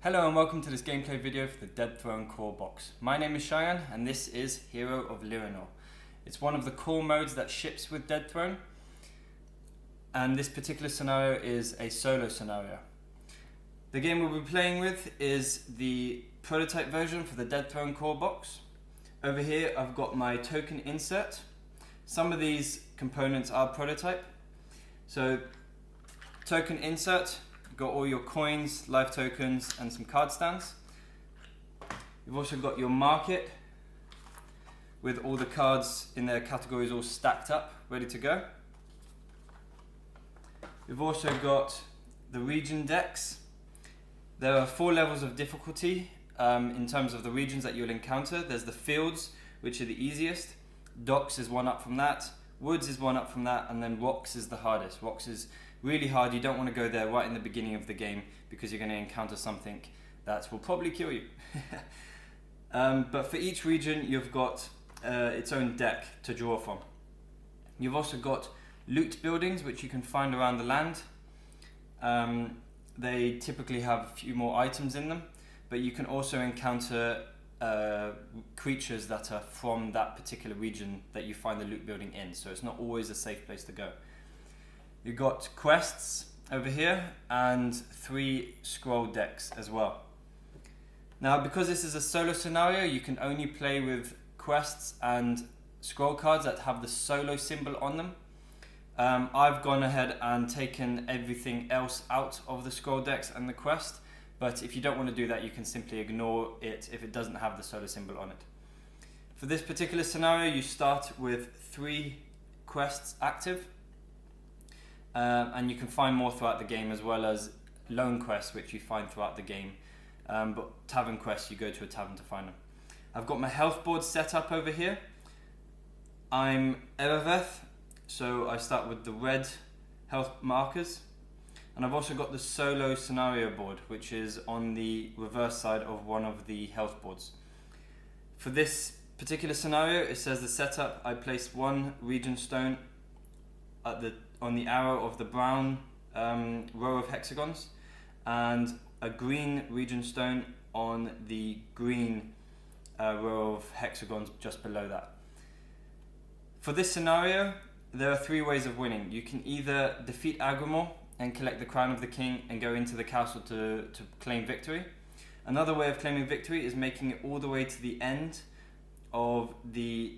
Hello and welcome to this gameplay video for the Dead Throne core box. My name is Cheyenne and this is Hero of Lirennor. It's one of the core modes that ships with Dead Throne, and this particular scenario is a solo scenario. The game we'll be playing with is the prototype version for the Dead Throne core box. Over here I've got my token insert. Some of these components are prototype. So token insert, got all your coins, life tokens and some card stands. You've also got your market with all the cards in their categories all stacked up, ready to go. You've also got the region decks. There are 4 levels of difficulty in terms of the regions that you'll encounter. There's the fields, which are the easiest. Docks is one up from that. Woods is one up from that, and then rocks is the hardest. Rocks is really hard. You don't want to go there right in the beginning of the game because you're going to encounter something that will probably kill you. But for each region you've got its own deck to draw from. You've also got loot buildings which you can find around the land. They typically have a few more items in them, but you can also encounter creatures that are from that particular region that you find the loot building in, so it's not always a safe place to go. You've got quests over here and 3 scroll decks as well. Now, because this is a solo scenario, you can only play with quests and scroll cards that have the solo symbol on them. I've gone ahead and taken everything else out of the scroll decks and the quest, but if you don't want to do that, you can simply ignore it if it doesn't have the solo symbol on it. For this particular scenario, you start with 3 quests active. And you can find more throughout the game, as well as lone quests which you find throughout the game, but Tavern Quest, you go to a tavern to find them. I've got my health board set up over here. I'm Ereveth, so I start with the red health markers, and I've also got the solo scenario board which is on the reverse side of one of the health boards. For this particular scenario, it says the setup, I placed 1 region stone on the arrow of the brown row of hexagons and a green region stone on the green row of hexagons just below that. For this scenario, there are 3 ways of winning. You can either defeat Agrimor and collect the crown of the king and go into the castle to claim victory. Another way of claiming victory is making it all the way to the end of the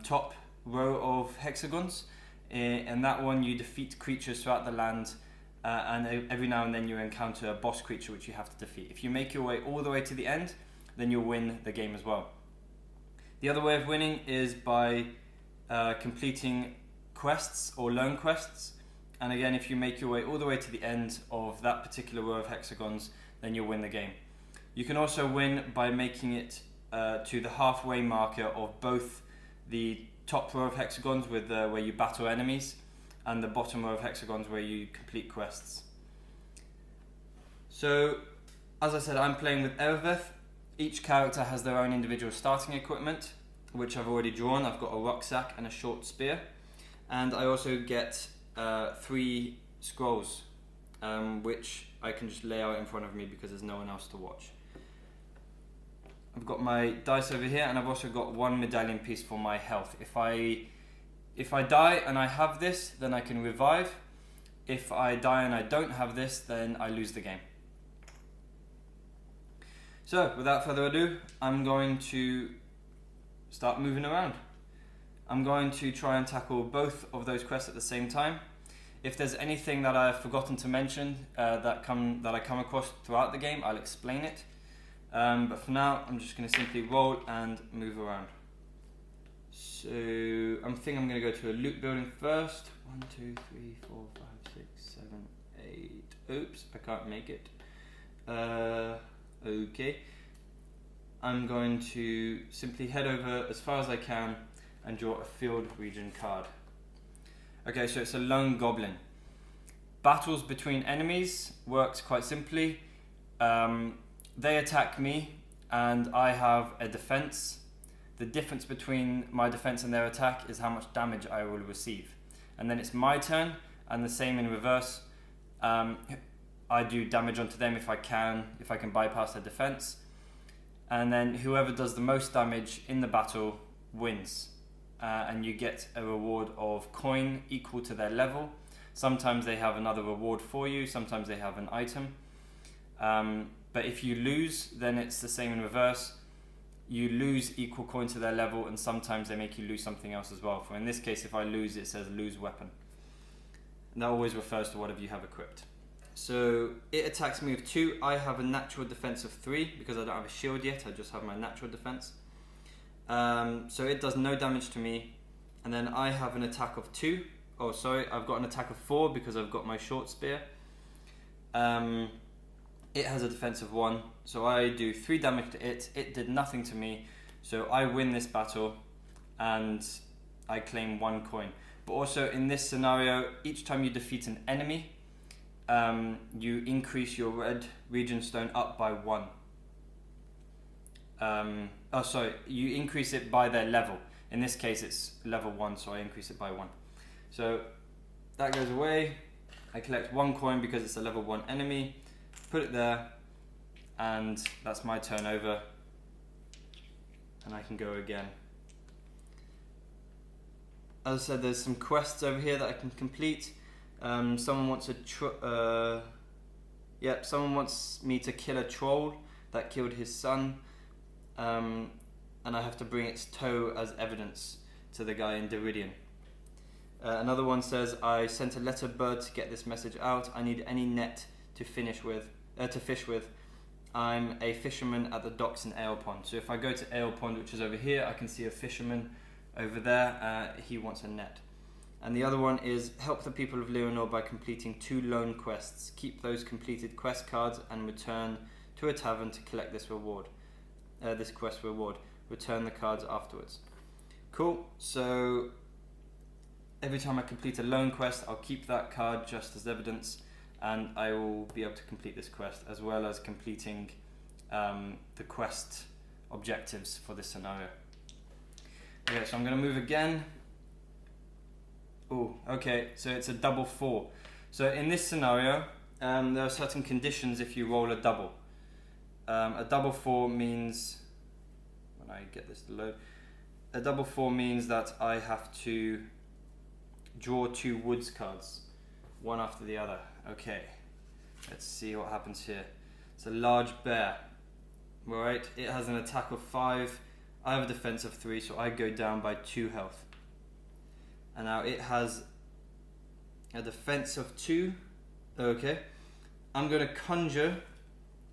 top row of hexagons. In that one you defeat creatures throughout the land, and every now and then you encounter a boss creature which you have to defeat. If you make your way all the way to the end, then you'll win the game as well. The other way of winning is by completing quests or lone quests, and again, if you make your way all the way to the end of that particular row of hexagons, then you'll win the game. You can also win by making it to the halfway marker of both the top row of hexagons with where you battle enemies, and the bottom row of hexagons where you complete quests. So, as I said, I'm playing with Ereveth. Each character has their own individual starting equipment, which I've already drawn. I've got a rucksack and a short spear, and I also get 3 scrolls, which I can just lay out in front of me because there's no one else to watch. I've got my dice over here, and I've also got 1 medallion piece for my health. If I die and I have this, then I can revive. If I die and I don't have this, then I lose the game. So, without further ado, I'm going to start moving around. I'm going to try and tackle both of those quests at the same time. If there's anything that I've forgotten to mention that I come across throughout the game, I'll explain it. But for now, I'm just going to simply roll and move around. So I think I'm going to go to a loot building first. 1, 2, 3, 4, 5, 6, 7, 8. Oops, I can't make it. Okay. I'm going to simply head over as far as I can and draw a field region card. Okay, so it's a lone goblin. Battles between enemies works quite simply. They attack me and I have a defense. The difference between my defense and their attack is how much damage I will receive. And then it's my turn, and the same in reverse. I do damage onto them if I can bypass their defense. And then whoever does the most damage in the battle wins. And you get a reward of coin equal to their level. Sometimes they have another reward for you, sometimes they have an item. But if you lose, then it's the same in reverse. You lose equal coin to their level, and sometimes they make you lose something else as well. For in this case, if I lose, it says lose weapon. And that always refers to whatever you have equipped. So it attacks me with 2. I have a natural defense of 3 because I don't have a shield yet. I just have my natural defense. So it does no damage to me. And then I have an attack of 2. Oh, sorry, I've got an attack of 4 because I've got my short spear. It has a defense of 1, so I do 3 damage to it. It did nothing to me, so I win this battle and I claim 1 coin. But also in this scenario, each time you defeat an enemy, you increase your red region stone up by 1. You increase it by their level. In this case it's level 1, so I increase it by 1. So that goes away. I collect 1 coin because it's a level 1 enemy. Put it there, and that's my turn over, and I can go again. As I said, there's some quests over here that I can complete. Someone wants someone wants me to kill a troll that killed his son, and I have to bring its toe as evidence to the guy in Deridian. Another one says, I sent a letter bird to get this message out. I need any net to fish with. I'm a fisherman at the docks in Ale Pond. So if I go to Ale Pond, which is over here, I can see a fisherman over there. He wants a net. And the other one is help the people of Lirennor by completing 2 loan quests. Keep those completed quest cards and return to a tavern to collect this reward. This quest reward. Return the cards afterwards. Cool. So every time I complete a loan quest, I'll keep that card just as evidence. And I will be able to complete this quest, as well as completing the quest objectives for this scenario. Okay, so I'm going to move again. Oh, okay, so it's a double 4. So in this scenario, there are certain conditions if you roll a double. A double 4 means, when I get this to load, a double 4 means that I have to draw 2 woods cards, one after the other. Okay, let's see what happens here. It's a large bear. Right, it has an attack of 5. I have a defense of 3, so I go down by 2 health. And now it has a defense of 2. Okay, I'm going to conjure.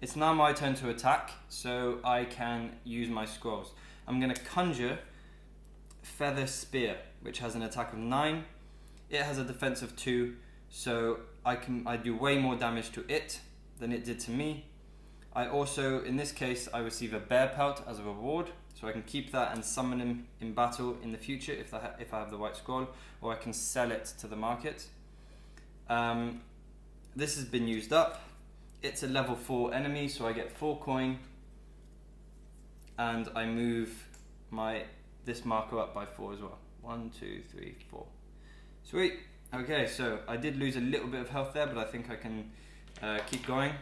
It's now my turn to attack, so I can use my scrolls. I'm going to conjure Feather Spear, which has an attack of 9. It has a defense of 2, so I do way more damage to it than it did to me. I also, in this case, I receive a bear pelt as a reward, so I can keep that and summon him in battle in the future if I have the white scroll, or I can sell it to the market. This has been used up. It's a level 4 enemy, so I get 4 coin, and I move this marker up by 4 as well. 1, 2, 3, 4. Sweet. Okay, so I did lose a little bit of health there, but I think I can keep going.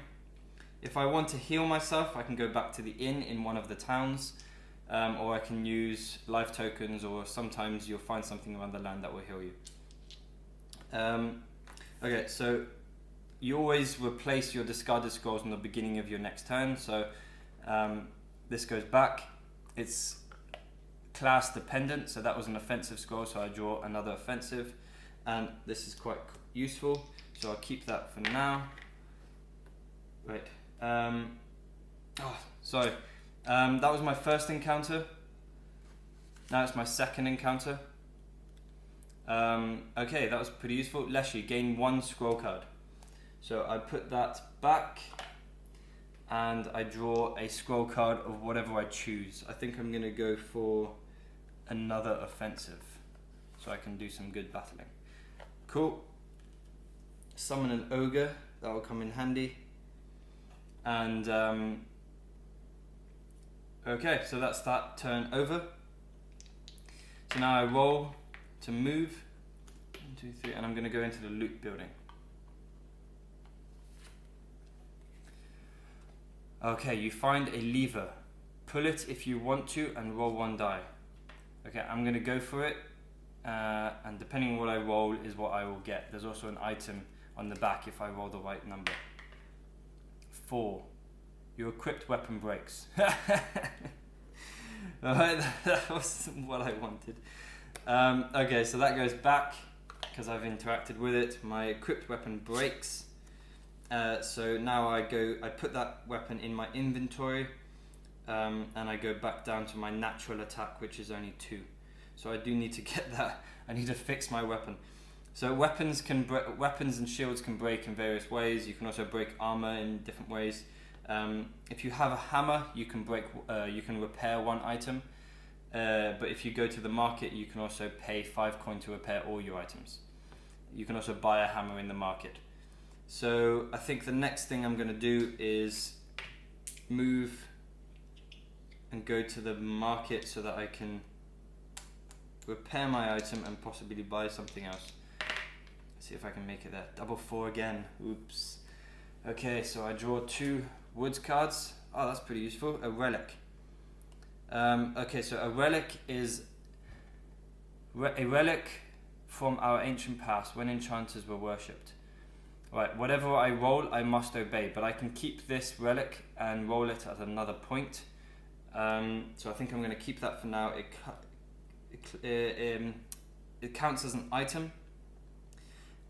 If I want to heal myself, I can go back to the inn in one of the towns, or I can use life tokens, or sometimes you'll find something around the land that will heal you. Okay, so you always replace your discarded scrolls in the beginning of your next turn, so this goes back. It's class dependent, so that was an offensive scroll, so I draw another offensive. And this is quite useful, so I'll keep that for now. Right. Sorry. That was my first encounter. Now it's my second encounter. Okay, that was pretty useful. Leshy, gain 1 scroll card. So I put that back, and I draw a scroll card of whatever I choose. I think I'm going to go for another offensive, so I can do some good battling. Cool. Summon an ogre, that will come in handy. And okay, so that's that turn over. So now I roll to move. 1, 2, 3, and I'm going to go into the loot building. Okay, you find a lever. Pull it if you want to and roll 1 die. Okay, I'm going to go for it. And depending on what I roll is what I will get. There's also an item on the back if I roll the right number. 4. Your equipped weapon breaks. Alright, that wasn't what I wanted. Okay, so that goes back because I've interacted with it. My equipped weapon breaks. So now I put that weapon in my inventory, and I go back down to my natural attack, which is only 2. So I do need to get that. I need to fix my weapon. So weapons and shields can break in various ways. You can also break armor in different ways. If you have a hammer, you can repair 1 item. But if you go to the market, you can also pay 5 coin to repair all your items. You can also buy a hammer in the market. So I think the next thing I'm going to do is move and go to the market so that I can repair my item and possibly buy something else. Let's see if I can make it there. Double 4 again. Oops. Okay, so I draw 2 woods cards. Oh, that's pretty useful. A relic. Okay, so a relic is a relic from our ancient past when enchanters were worshipped. Right, whatever I roll, I must obey, but I can keep this relic and roll it at another point. So I think I'm going to keep that for now. It counts as an item,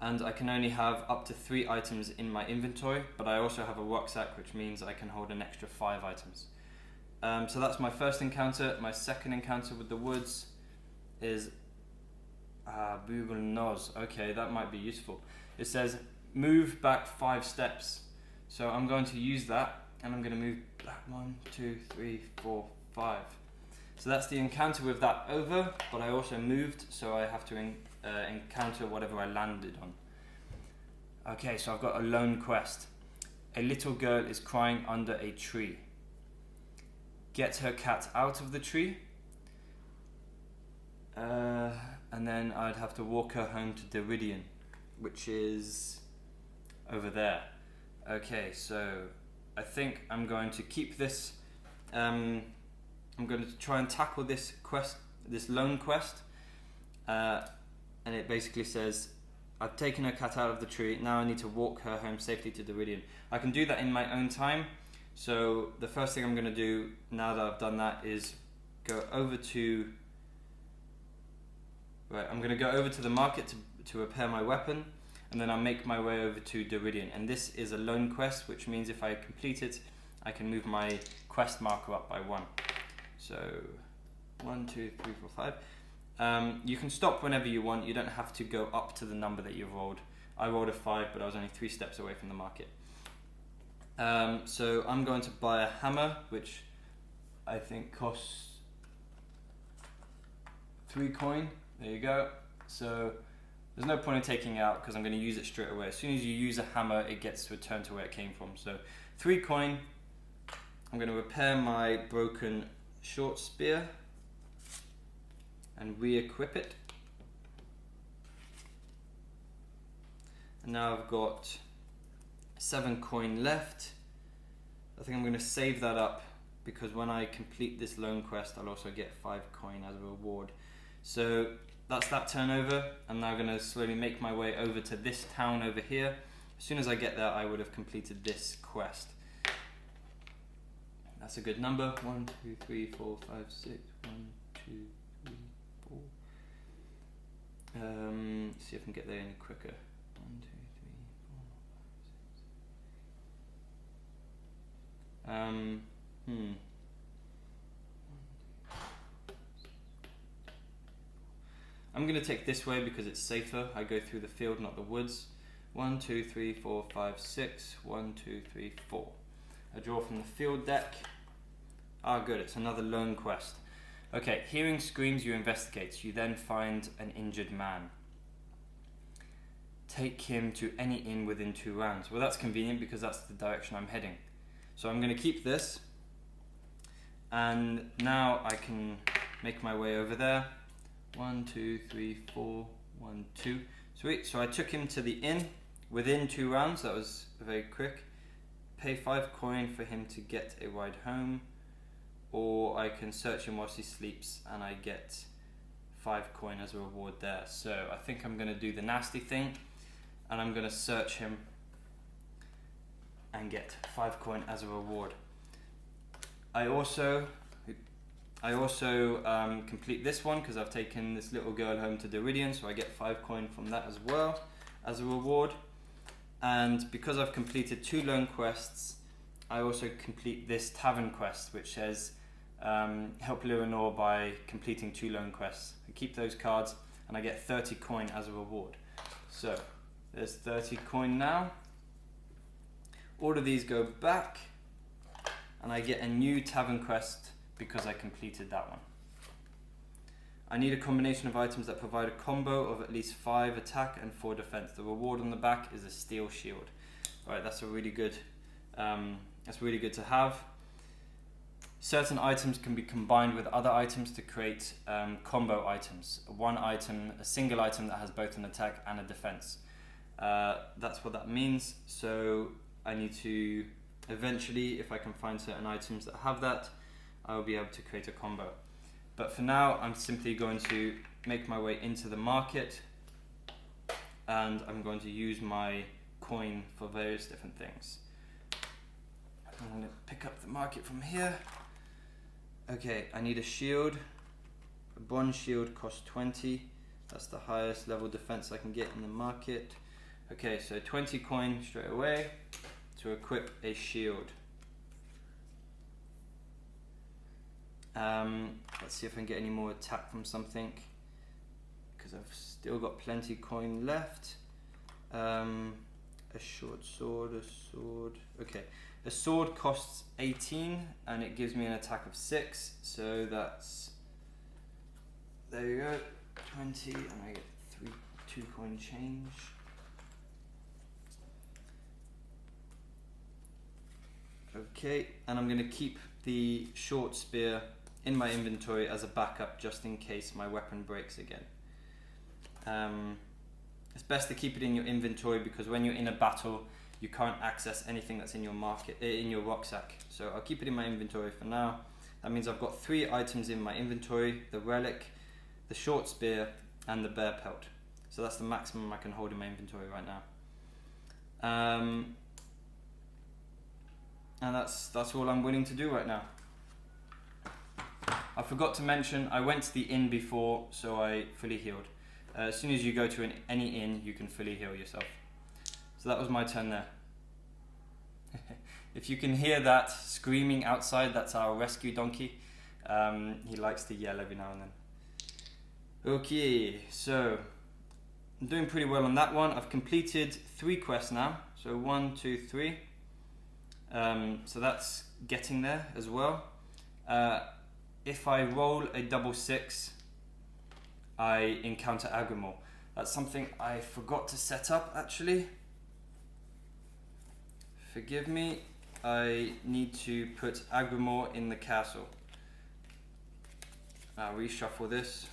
and I can only have up to 3 items in my inventory, but I also have a rucksack, which means I can hold an extra 5 items. So that's my first encounter. My second encounter with the woods is Lirennor. Okay, that might be useful. It says move back 5 steps. So I'm going to use that, and I'm going to move back 1, 2, 3, 4, 5. So that's the encounter with that over, but I also moved, so I have to encounter whatever I landed on. Okay, so I've got a lone quest. A little girl is crying under a tree. Get her cat out of the tree. And then I'd have to walk her home to Deridian, which is over there. Okay, so I think I'm going to keep this. I'm going to try and tackle this quest, this lone quest. And it basically says, I've taken her cat out of the tree, now I need to walk her home safely to Deridian. I can do that in my own time. So the first thing I'm going to do now that I've done that is go over to... Right, I'm going to go over to the market to repair my weapon, and then I'll make my way over to Deridian. And this is a lone quest, which means if I complete it, I can move my quest marker up by 1. So 1, 2, 3, 4, 5. You can stop whenever you want. You don't have to go up to the number that you've rolled. I rolled a 5, but I was only 3 steps away from the market. So I'm going to buy a hammer, which I think costs 3 coin. There you go. So there's no point in taking it out because I'm going to use it straight away. As soon as you use a hammer, it gets returned to where it came from. So 3 coin. I'm going to repair my broken short spear and re-equip it. And now I've got 7 coin left. I think I'm going to save that up because when I complete this lone quest, I'll also get 5 coin as a reward. So that's that turnover. I'm now going to slowly make my way over to this town over here. As soon as I get there, I would have completed this quest. That's a good number. 1, 2, 3, 4, 5, 6. 1, 2, 3, 4. See if I can get there any quicker. 1, 2, 3, 4, 5, 6. I'm going to take this way because it's safer. I go through the field, not the woods. 1, 2, 3, 4, 5, 6. 1, 2, 3, 4. I draw from the field deck. Ah, good, it's another lone quest. Okay, hearing screams, you investigate. You then find an injured man. Take him to any inn within 2 rounds. Well, that's convenient because that's the direction I'm heading. So I'm going to keep this. And now I can make my way over there. 1, 2, 3, 4, 1, 2. Sweet, so I took him to the inn within 2 rounds. That was very quick. pay 5 coin for him to get a ride home, or I can search him whilst he sleeps and I get 5 coin as a reward there. So I think I'm going to do the nasty thing, and I'm going to search him and get 5 coin as a reward. I also complete this one because I've taken this little girl home to Lirennor, so I get 5 coin from that as well as a reward. And because I've completed 2 lone quests, I also complete this Tavern Quest, which says help Lirennor by completing 2 lone quests. I keep those cards and I get 30 coin as a reward. So there's 30 coin now. All of these go back and I get a new Tavern Quest because I completed that one. I need a combination of items that provide a combo of at least 5 attack and 4 defense. The reward on the back is a steel shield. Alright, that's really good to have. Certain items can be combined with other items to create combo items. A single item that has both an attack and a defense. That's what that means. So I need to eventually, if I can find certain items that have that, I will be able to create a combo. But for now, I'm simply going to make my way into the market and I'm going to use my coin for various different things. I'm going to pick up the market from here. Okay, I need a shield. A bronze shield costs 20. That's the highest level defense I can get in the market. Okay, so 20 coin straight away to equip a shield. Let's see if I can get any more attack from something, because I've still got plenty coin left. A short sword, a sword. Okay, a sword costs 18 and it gives me an attack of 6, so that's, there you go, 20, and I get 2 coin change. Okay, and I'm going to keep the short spear in my inventory as a backup just in case my weapon breaks again. It's best to keep it in your inventory because when you're in a battle you can't access anything that's in your rucksack. So I'll keep it in my inventory for now. That means I've got 3 items in my inventory: the relic, the short spear and the bear pelt. So that's the maximum I can hold in my inventory right now. And that's all I'm willing to do right now. I forgot to mention, I went to the inn before, so I fully healed. As soon as you go to any inn, you can fully heal yourself. So that was my turn there. If you can hear that screaming outside, that's our rescue donkey. He likes to yell every now and then. Okay, so I'm doing pretty well on that one. I've completed 3 quests now. So 1, 2, 3. So that's getting there as well. If I roll a double 6, I encounter Agrimor. That's something I forgot to set up actually. Forgive me, I need to put Agrimor in the castle. I'll reshuffle this.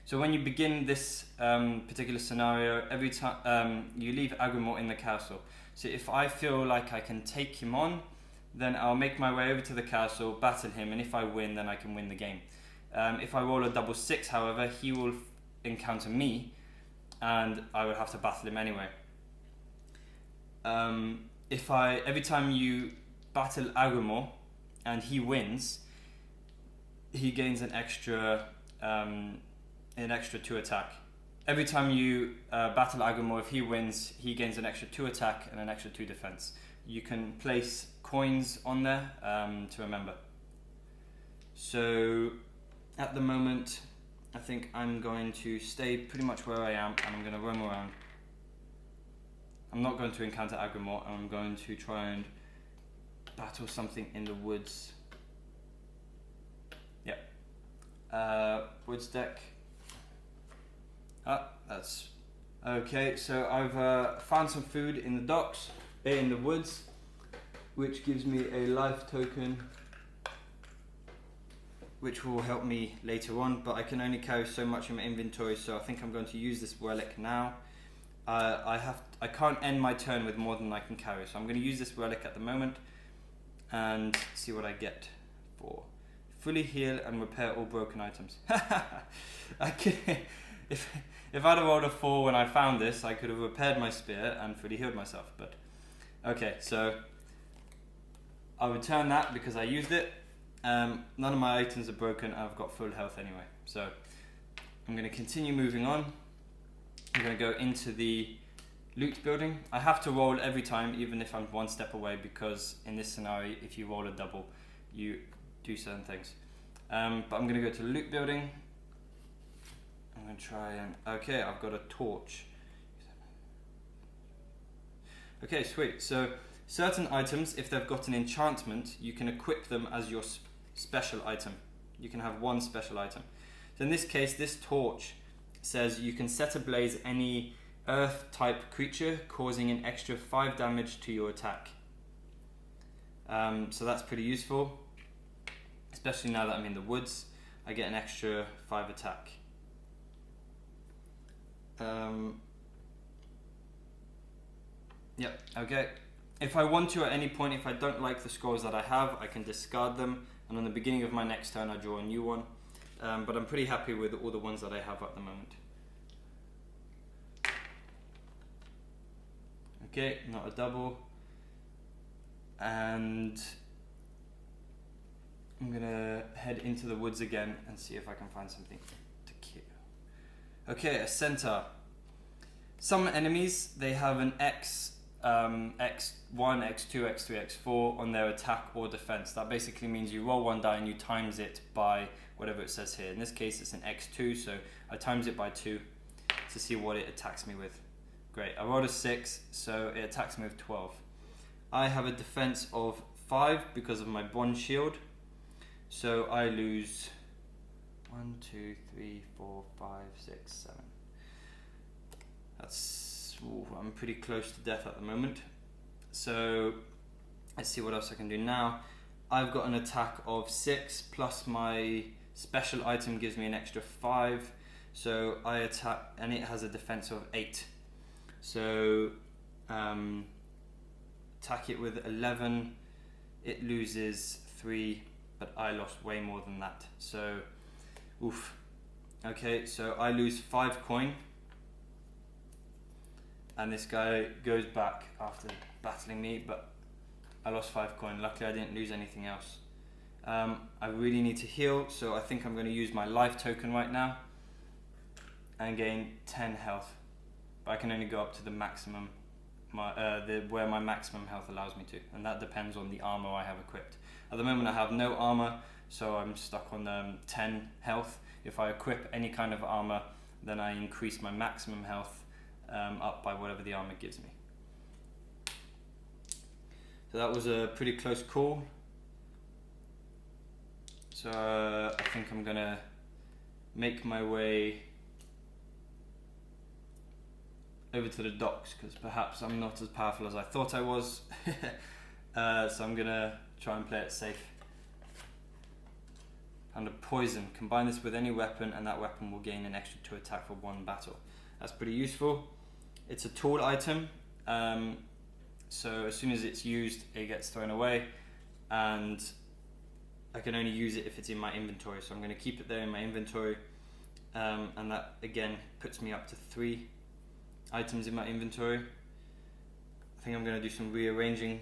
So when you begin this particular scenario, every time you leave Agrimor in the castle. So if I feel like I can take him on, then I'll make my way over to the castle, battle him, and if I win, then I can win the game. If I roll a double 6, however, he will encounter me, and I will have to battle him anyway. Every time you battle Agrimor and he wins, he gains an extra 2 attack. Every time you battle Agrimor, if he wins, he gains an extra 2 attack and an extra 2 defense. You can place coins on there to remember. So at the moment, I think I'm going to stay pretty much where I am and I'm going to roam around. I'm not going to encounter Agrimor, and I'm going to try and battle something in the woods. Yep. Woods deck. That's okay. So I've found some food in the docks, in the woods, which gives me a life token, which will help me later on, but I can only carry so much in my inventory, so I think I'm going to use this relic now. I can't end my turn with more than I can carry, so I'm going to use this relic at the moment and see what I get for fully heal and repair all broken items. If I'd have rolled a 4 when I found this, I could have repaired my spear and fully healed myself. But okay, so I'll return that because I used it. None of my items are broken. I've got full health anyway. So I'm going to continue moving on. I'm going to go into the loot building. I have to roll every time, even if I'm one step away, because in this scenario, if you roll a double, you do certain things. But I'm going to go to the loot building. I'm going to try and... Okay, I've got a torch. Okay, sweet. So certain items, if they've got an enchantment, you can equip them as your special item. You can have one special item. So in this case, this torch says you can set ablaze any earth type creature, causing an extra 5 damage to your attack. So that's pretty useful, especially now that I'm in the woods. I get an extra 5 attack. Yep, okay. If I want to at any point, if I don't like the scrolls that I have, I can discard them, and on the beginning of my next turn I draw a new one. But I'm pretty happy with all the ones that I have at the moment. Okay, not a double. And I'm gonna head into the woods again and see if I can find something to kill. Okay, a centaur. Some enemies, they have an X1, X2, X3, X4 on their attack or defense. That basically means you roll one die and you times it by whatever it says here. In this case, it's an X2, so I times it by 2 to see what it attacks me with. Great, I rolled a 6, so it attacks me with 12. I have a defense of 5 because of my bronze shield, so I lose 1, 2, 3, 4, 5, 6, 7. That's... Ooh, I'm pretty close to death at the moment. So let's see what else I can do now. I've got an attack of 6 plus my special item gives me an extra 5. So I attack and it has a defense of 8. So attack it with 11. It loses 3, but I lost way more than that. So oof. Okay, so I lose 5 coin. And this guy goes back after battling me, but I lost 5 coin. Luckily I didn't lose anything else. I really need to heal, so I think I'm going to use my life token right now and gain 10 health. But I can only go up to the maximum, where my maximum health allows me to, and that depends on the armor I have equipped. At the moment I have no armor, so I'm stuck on 10 health. If I equip any kind of armor, then I increase my maximum health up by whatever the armor gives me. So that was a pretty close call. So I think I'm gonna make my way over to the docks because perhaps I'm not as powerful as I thought I was. So I'm gonna try and play it safe. And a poison. Combine this with any weapon and that weapon will gain an extra 2 attack for 1 battle. That's pretty useful. It's a tool item, so as soon as it's used it gets thrown away, and I can only use it if it's in my inventory, so I'm going to keep it there in my inventory, and that again puts me up to 3 items in my inventory. I think I'm going to do some rearranging.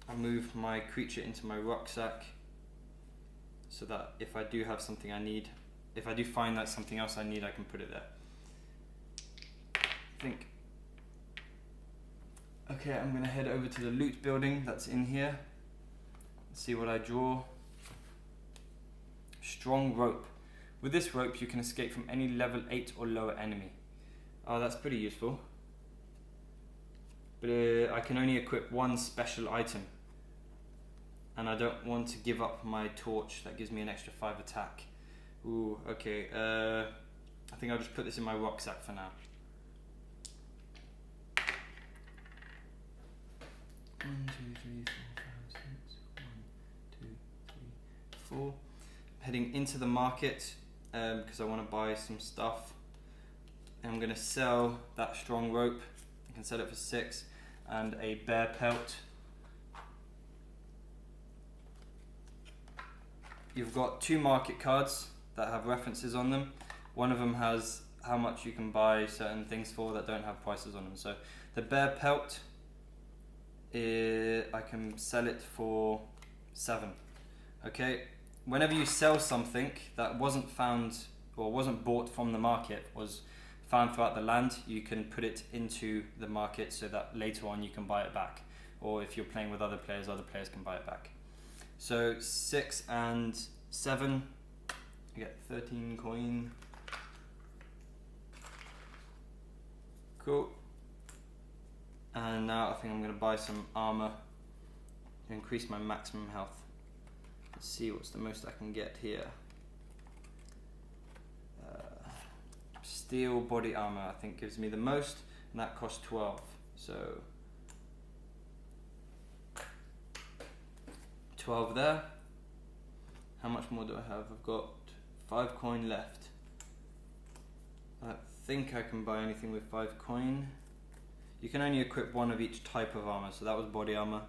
I'll move my creature into my rucksack so that if I do have something I need, if I do find that something else I need, I can put it there. I think. Okay, I'm going to head over to the loot building that's in here. Let's see what I draw. Strong rope. With this rope you can escape from any level 8 or lower enemy. Oh, that's pretty useful. But I can only equip 1 special item. And I don't want to give up my torch, that gives me an extra 5 attack. Ooh, okay. I think I'll just put this in my rucksack for now. 1, 2, 3, 4, 5, 6. 1, 2, 3, 4. heading into the market because I want to buy some stuff. And I'm going to sell that strong rope. I can sell it for 6, and a bear pelt. You've got 2 market cards that have references on them. One of them has how much you can buy certain things for that don't have prices on them. So the bear pelt, I can sell it for 7. Okay, whenever you sell something that wasn't found or wasn't bought from the market, was found throughout the land, you can put it into the market so that later on you can buy it back. Or if you're playing with other players can buy it back. So 6 and 7, I get 13 coin. Cool. And now I think I'm going to buy some armor to increase my maximum health. Let's see what's the most I can get here. Steel body armor I think gives me the most, and that costs 12. So 12 there. How much more do I have? I've got 5 coin left. I don't think I can buy anything with 5 coin. You can only equip 1 of each type of armor, so that was body armor.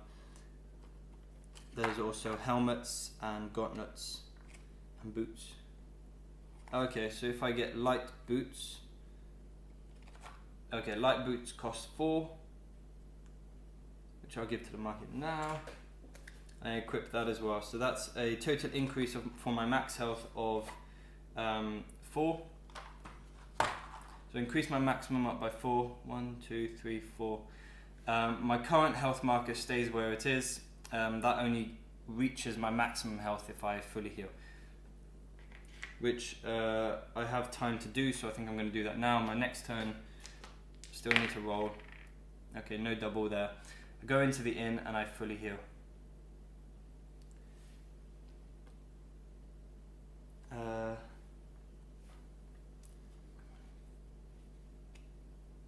There's also helmets and gauntlets and boots. Okay, so if I get light boots, okay, light boots cost 4, which I'll give to the market now. I equip that as well, so that's a total increase for my max health of 4. So increase my maximum up by 4. 1, 2, 3, 4. My current health marker stays where it is. That only reaches my maximum health if I fully heal, which I have time to do, so I think I'm going to do that now. My next turn, still need to roll. Okay, no double there. I go into the inn and I fully heal.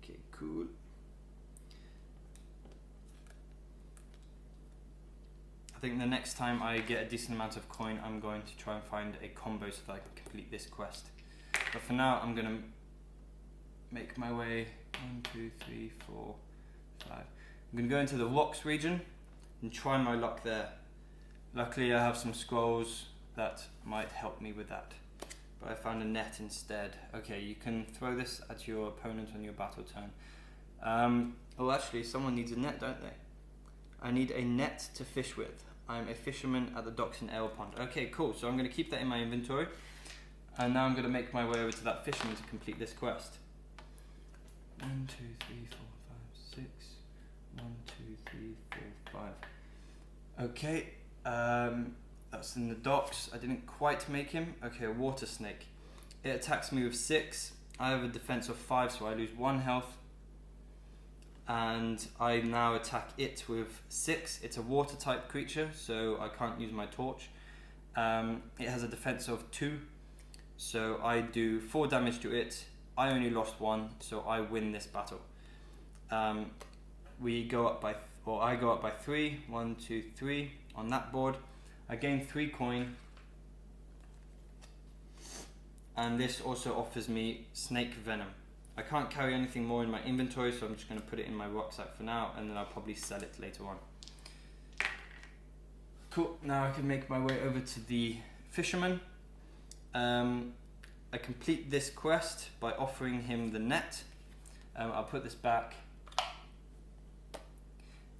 Okay, cool. I think the next time I get a decent amount of coin, I'm going to try and find a combo so that I can complete this quest. But for now, I'm going to make my way 1, 2, 3, 4, 5. I'm going to go into the rocks region and try my luck there. Luckily, I have some scrolls that might help me with that. But I found a net instead. Okay, you can throw this at your opponent on your battle turn. Oh, actually, someone needs a net, don't they? I need a net to fish with. I'm a fisherman at the docks in Ale Pond. Okay, cool. So I'm going to keep that in my inventory. And now I'm going to make my way over to that fisherman to complete this quest. 1, 2, 3, 4, 5, 6. 1, 2, 3, 4, 5. Okay, that's in the docks. I didn't quite make him. Okay, a water snake. It attacks me with 6. I have a defense of 5, so I lose 1 health. And I now attack it with 6. It's a water type creature, so I can't use my torch. It has a defense of 2, so I do 4 damage to it. I only lost 1, so I win this battle. We go up by, or I go up by 3. 1, 2, 3 on that board. I gain 3 coin, and this also offers me snake venom. I can't carry anything more in my inventory, so I'm just going to put it in my rucksack for now, and then I'll probably sell it later on. Cool, now I can make my way over to the fisherman. I complete this quest by offering him the net. I'll put this back,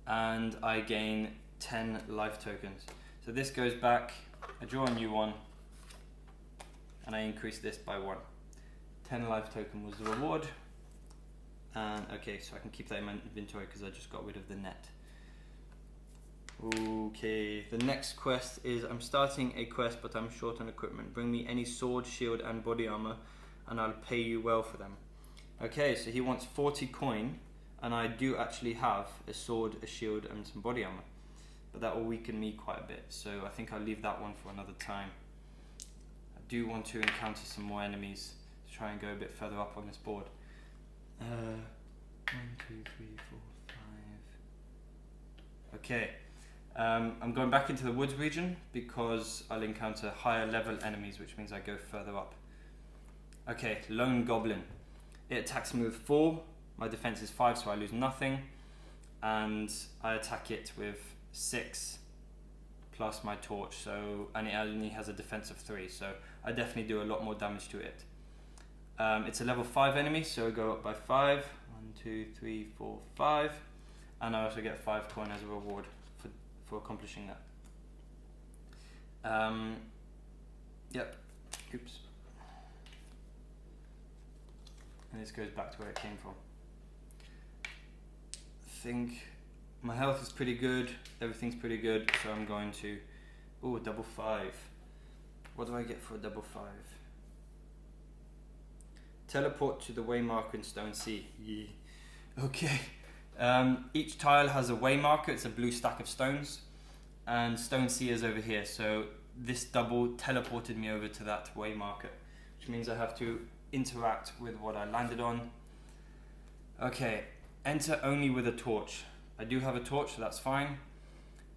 and I gain 10 life tokens. So this goes back, I draw a new one, and I increase this by 1. 10 life token was the reward. And okay, so I can keep that in my inventory because I just got rid of the net. Okay, the next quest is, I'm starting a quest but I'm short on equipment. Bring me any sword, shield and body armor and I'll pay you well for them. Okay, so he wants 40 coin, and I do actually have a sword, a shield and some body armor. But that will weaken me quite a bit, so I think I'll leave that one for another time. I do want to encounter some more enemies to try and go a bit further up on this board. 1, 2, 3, 4, 5. Okay, I'm going back into the woods region because I'll encounter higher level enemies, which means I go further up. Okay, Lone Goblin. It attacks me with 4. My defense is 5, so I lose nothing. And I attack it with 6 plus my torch, and it only has a defense of 3, so I definitely do a lot more damage to it. It's a level 5 enemy, so I go up by 5. 1, 2, 3, 4, 5. And I also get 5 coin as a reward for accomplishing that. Yep. Oops. And this goes back to where it came from. I think my health is pretty good, everything's pretty good, so I'm going to... Ooh, double 5. What do I get for a double 5? Teleport to the waymarker in Stone Sea. Yeah. Okay. Each tile has a waymarker, it's a blue stack of stones, and Stone Sea is over here, so this double teleported me over to that waymarker, which means I have to interact with what I landed on. Okay, enter only with a torch. I do have a torch, so that's fine.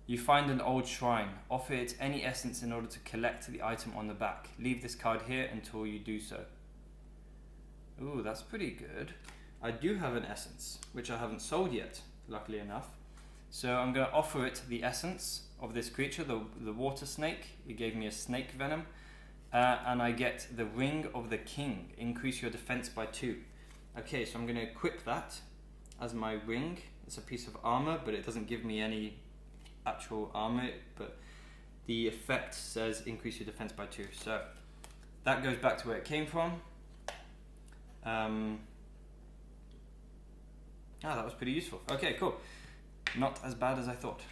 You find an old shrine. Offer it any essence in order to collect the item on the back. Leave this card here until you do so. Ooh, that's pretty good. I do have an essence, which I haven't sold yet, luckily enough. So I'm going to offer it the essence of this creature, the water snake. It gave me a snake venom. And I get the Ring of the King. Increase your defense by 2. Okay, so I'm going to equip that as my ring. It's a piece of armor, but it doesn't give me any actual armor, but the effect says increase your defense by 2. So that goes back to where it came from. That was pretty useful. Okay, cool. Not as bad as I thought.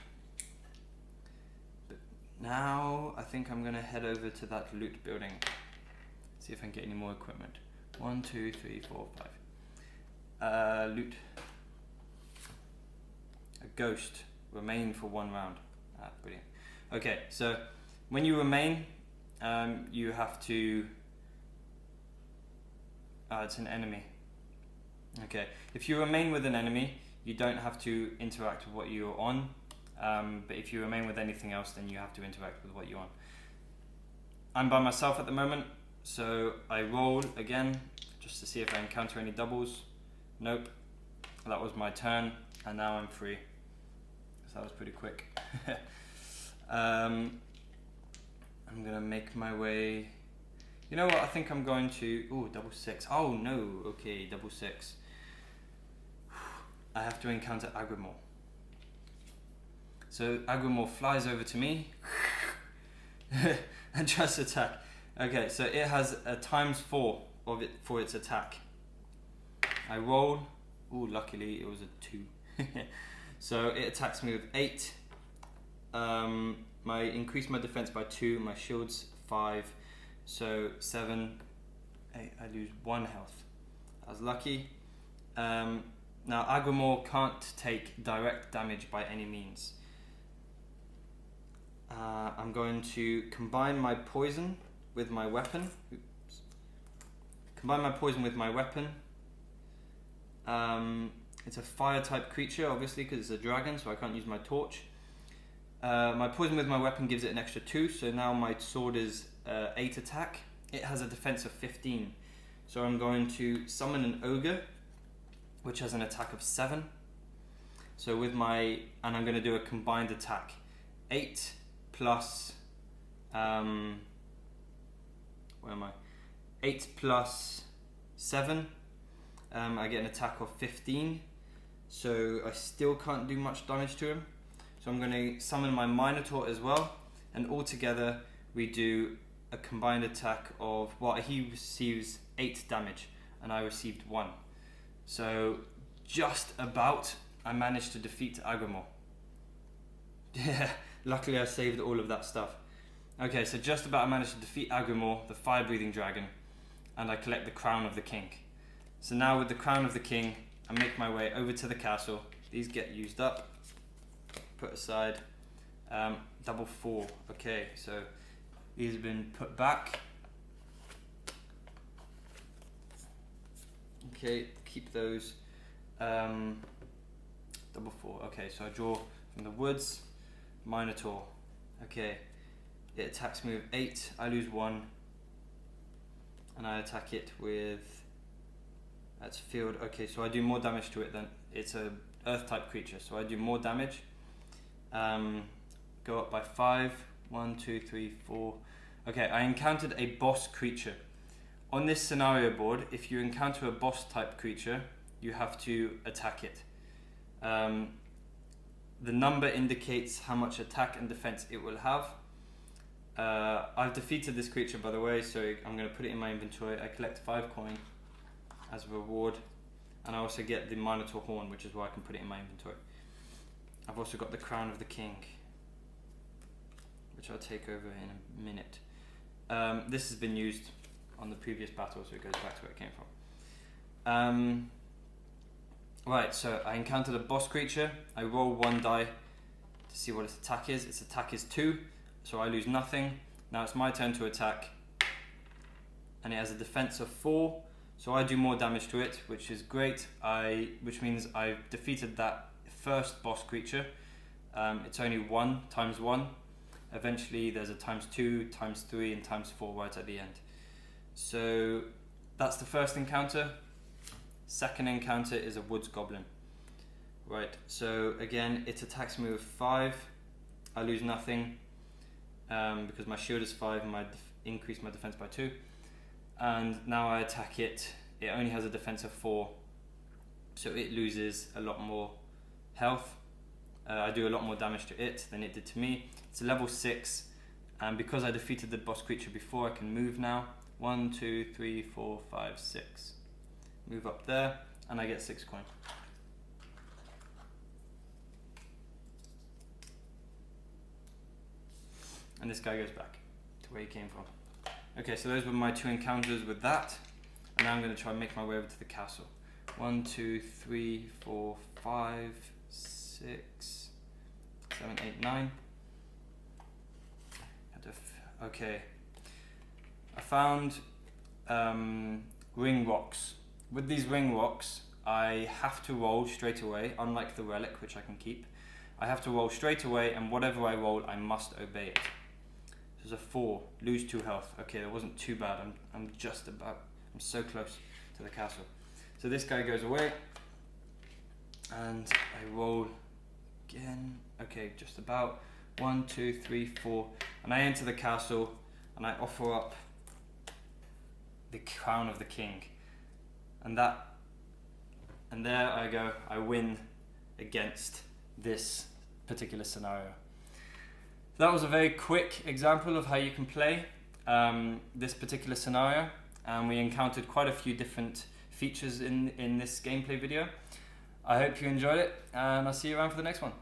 But now I think I'm gonna head over to that loot building. See if I can get any more equipment. 1, 2, 3, 4, 5. Loot. A ghost. Remain for 1 round. Brilliant. Okay, so when you remain, you have to... it's an enemy. Okay, if you remain with an enemy, you don't have to interact with what you're on, but if you remain with anything else, then you have to interact with what you're on. I'm by myself at the moment, so I roll again, just to see if I encounter any doubles. Nope, that was my turn, and now I'm free. So that was pretty quick. I'm gonna make my way... You know what, I think I'm going to... Ooh, double 6. Oh no, okay, double 6. I have to encounter Agrimor. So Agrimor flies over to me and tries to attack. Okay, so it has a ×4 of it for its attack. I roll. Ooh, luckily it was a 2. So it attacks me with 8. Increase my defense by 2. My shield's 5. So 7, 8, I lose 1 health. I was lucky. Now Agrimor can't take direct damage by any means. I'm going to combine my poison with my weapon. Oops. Combine my poison with my weapon. It's a fire type creature, obviously, because it's a dragon, so I can't use my torch. My poison with my weapon gives it an extra 2, so now my sword is 8 attack. It has a defense of 15. So I'm going to summon an ogre, which has an attack of 7. So with and I'm going to do a combined attack. 8 plus, where am I? 8 plus 7, I get an attack of 15. So I still can't do much damage to him. So I'm going to summon my Minotaur as well, and all together we do a combined attack of, well, he receives 8 damage and I received 1. So just about I managed to defeat Agrimor. Yeah, luckily I saved all of that stuff. Okay, so just about I managed to defeat Agrimor, the fire-breathing dragon, and I collect the Crown of the King. So now with the Crown of the King, I make my way over to the castle. These get used up, put aside. Double 4, okay, so these have been put back. Okay, keep those. Double 4, okay, so I draw from the woods. Minotaur. Okay, it attacks me with 8, I lose 1, and I attack it with, that's field. Okay, so I do more damage to it then. It's a earth type creature, so I do more damage. Go up by 5, 1, 2, 3, 4. Okay, I encountered a boss creature. On this scenario board, if you encounter a boss type creature, you have to attack it. The number indicates how much attack and defense it will have. I've defeated this creature, by the way, so I'm going to put it in my inventory. I collect 5 coin as a reward, and I also get the Minotaur horn, which is why I can put it in my inventory. I've also got the Crown of the King, which I'll take over in a minute. This has been used on the previous battle, so it goes back to where it came from. Right, so I encountered a boss creature. I roll 1 die to see what its attack is. Its attack is 2, so I lose nothing. Now it's my turn to attack, and it has a defense of 4, so I do more damage to it, which is great. Which means I've defeated that first boss creature. It's only 1 times 1. Eventually there's a times 2, times 3, and times 4 right at the end. So that's the first encounter. Second encounter is a woods goblin. Right, so again, it attacks me with 5. I lose nothing because my shield is 5 and I increase my defense by 2. And now I attack it. It only has a defense of 4, so it loses a lot more health. I do a lot more damage to it than it did to me. It's a level 6, and because I defeated the boss creature before, I can move now. 1, 2, 3, 4, 5, 6. Move up there, and I get 6 coin. And this guy goes back to where he came from. Okay, so those were my 2 encounters with that, and now I'm going to try and make my way over to the castle. 1, 2, 3, 4, 5, 6, 7, 8, 9. Okay, I found ring rocks. With these ring rocks, I have to roll straight away, unlike the relic, which I can keep. I have to roll straight away, and whatever I roll, I must obey it. There's a 4, lose 2 health. Okay, that wasn't too bad. I'm so close to the castle. So this guy goes away, and I roll again. Okay, just about. 1, 2, 3, 4, and I enter the castle, and I offer up the Crown of the King, and there I go. I win against this particular scenario. That was a very quick example of how you can play this particular scenario, and we encountered quite a few different features in this gameplay video. I hope you enjoyed it, and I'll see you around for the next one.